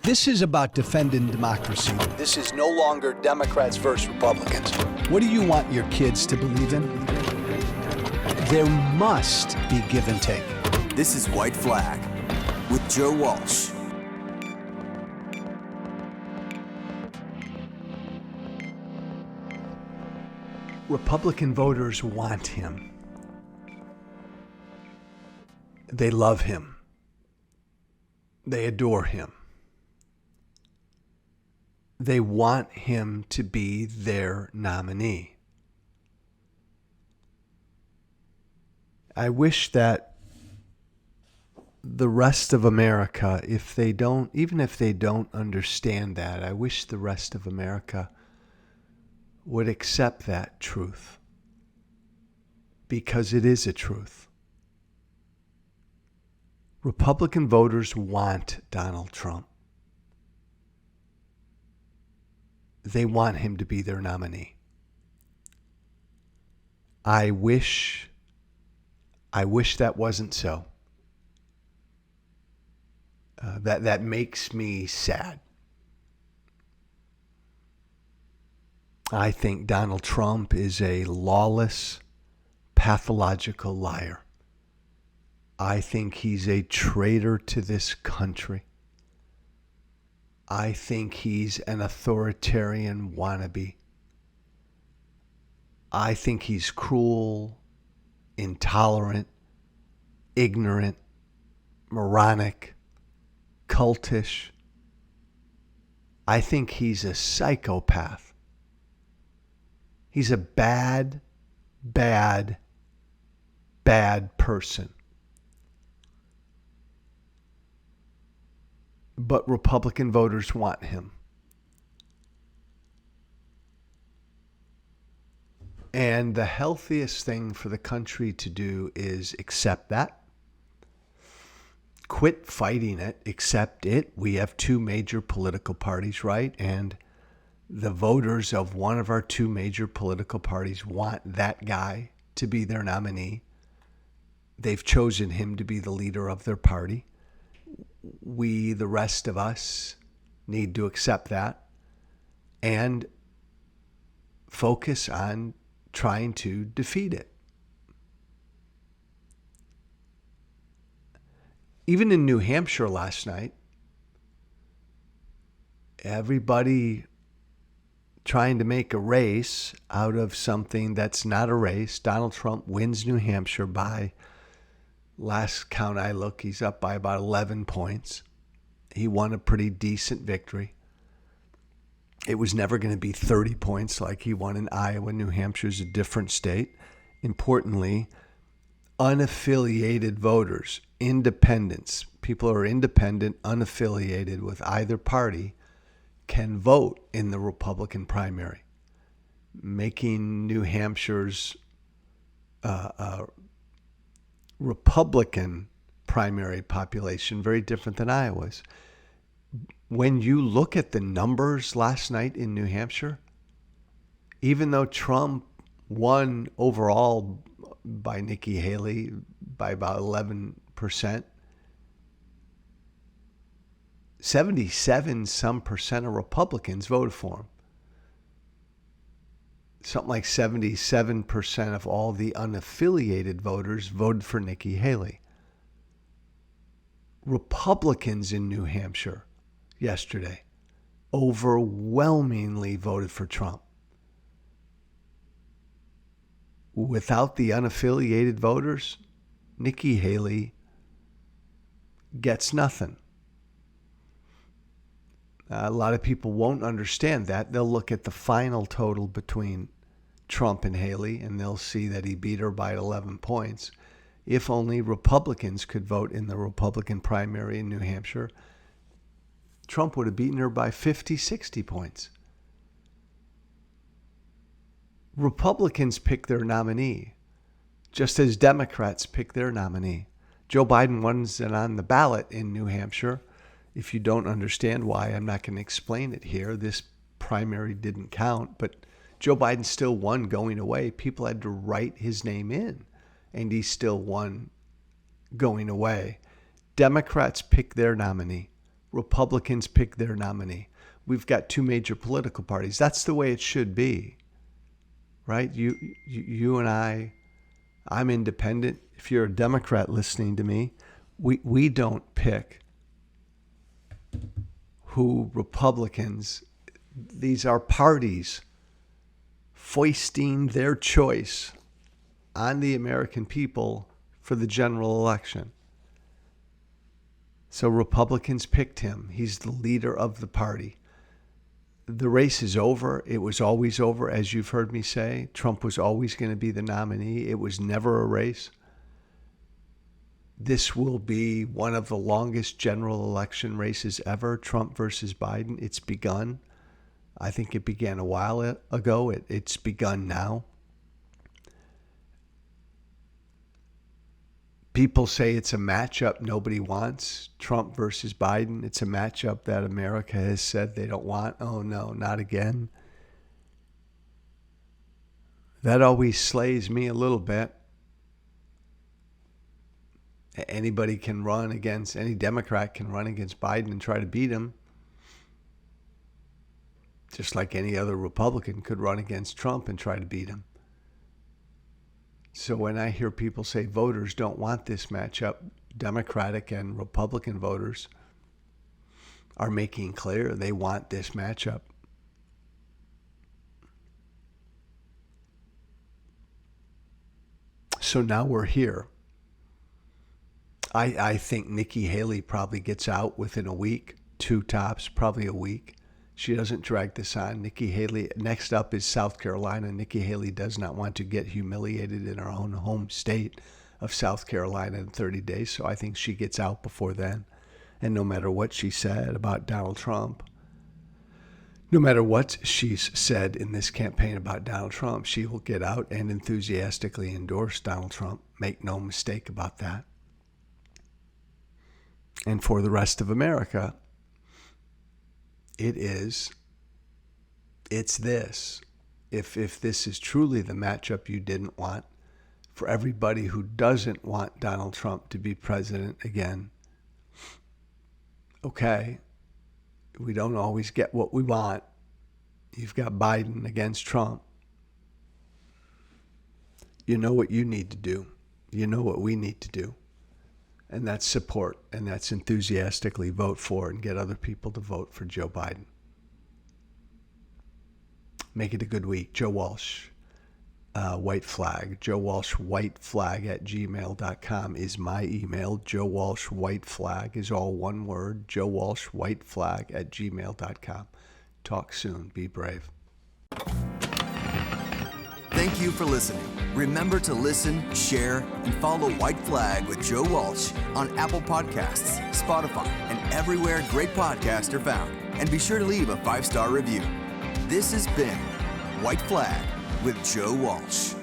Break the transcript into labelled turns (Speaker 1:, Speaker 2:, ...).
Speaker 1: This is about defending democracy. This is no longer Democrats versus Republicans. What do you want your kids to believe in? There must be give and take.
Speaker 2: This is White Flag with Joe Walsh.
Speaker 1: Republican voters want him. They love him. They adore him. They want him to be their nominee. I wish that the rest of America, even if they don't understand that, I wish the rest of America would accept that truth, because it is a truth. Republican voters want Donald Trump. They want him to be their nominee. I wish that wasn't so. That makes me sad. I think Donald Trump is a lawless, pathological liar. I think he's a traitor to this country. I think he's an authoritarian wannabe. I think he's cruel, intolerant, ignorant, moronic, cultish. I think he's a psychopath. He's a bad, bad, bad person. But Republican voters want him. And the healthiest thing for the country to do is accept that. Quit fighting it, accept it. We have two major political parties, right? And the voters of one of our two major political parties want that guy to be their nominee. They've chosen him to be the leader of their party. We, the rest of us, need to accept that and focus on trying to defeat it. Even in New Hampshire last night, everybody trying to make a race out of something that's not a race. Donald Trump wins New Hampshire by, last count I look, he's up by about 11 points. He won a pretty decent victory. It was never going to be 30 points like he won in Iowa. New Hampshire is a different state. Importantly, unaffiliated voters, independents, people who are independent, unaffiliated with either party, can vote in the Republican primary, making New Hampshire's Republican primary population very different than Iowa's. When you look at the numbers last night in New Hampshire, even though Trump won overall by Nikki Haley by about 11%, 77% of Republicans voted for him. Something like 77% of all the unaffiliated voters voted for Nikki Haley. Republicans in New Hampshire yesterday overwhelmingly voted for Trump. Without the unaffiliated voters, Nikki Haley gets nothing. A lot of people won't understand that. They'll look at the final total between Trump and Haley, and they'll see that he beat her by 11 points. If only Republicans could vote in the Republican primary in New Hampshire, Trump would have beaten her by 50, 60 points. Republicans pick their nominee, just as Democrats pick their nominee. Joe Biden wasn't on the ballot in New Hampshire. If you don't understand why, I'm not going to explain it here. This primary didn't count, but Joe Biden still won going away. People had to write his name in, and he still won going away. Democrats pick their nominee. Republicans pick their nominee. We've got two major political parties. That's the way it should be, right? You and I'm independent. If you're a Democrat listening to me, we don't pick who Republicans, these are parties foisting their choice on the American people for the general election. So Republicans picked him. He's the leader of the party. The race is over. It was always over, as you've heard me say. Trump was always going to be the nominee. It was never a race. This will be one of the longest general election races ever, Trump versus Biden. It's begun. I think it began a while ago. It's begun now. People say it's a matchup nobody wants, Trump versus Biden. It's a matchup that America has said they don't want. Oh, no, not again. That always slays me a little bit. Any Democrat can run against Biden and try to beat him. Just like any other Republican could run against Trump and try to beat him. So when I hear people say voters don't want this matchup, Democratic and Republican voters are making clear they want this matchup. So now we're here. I think Nikki Haley probably gets out within a week, 2 tops, probably a week. She doesn't drag this on. Nikki Haley, next up is South Carolina. Nikki Haley does not want to get humiliated in her own home state of South Carolina in 30 days. So I think she gets out before then. And no matter what she said about Donald Trump, no matter what she's said in this campaign about Donald Trump, she will get out and enthusiastically endorse Donald Trump. Make no mistake about that. And for the rest of America, it's this. If this is truly the matchup you didn't want, for everybody who doesn't want Donald Trump to be president again, okay, we don't always get what we want. You've got Biden against Trump. You know what you need to do. You know what we need to do. And that's support, and that's enthusiastically vote for and get other people to vote for Joe Biden. Make it a good week. Joe Walsh, White Flag. Joe Walsh, White Flag @gmail.com is my email. Joe Walsh, White Flag is all one word. Joe Walsh, White Flag @gmail.com. Talk soon. Be brave.
Speaker 2: Thank you for listening. Remember to listen, share, and follow White Flag with Joe Walsh on Apple Podcasts, Spotify, and everywhere great podcasts are found. And be sure to leave a 5-star review. This has been White Flag with Joe Walsh.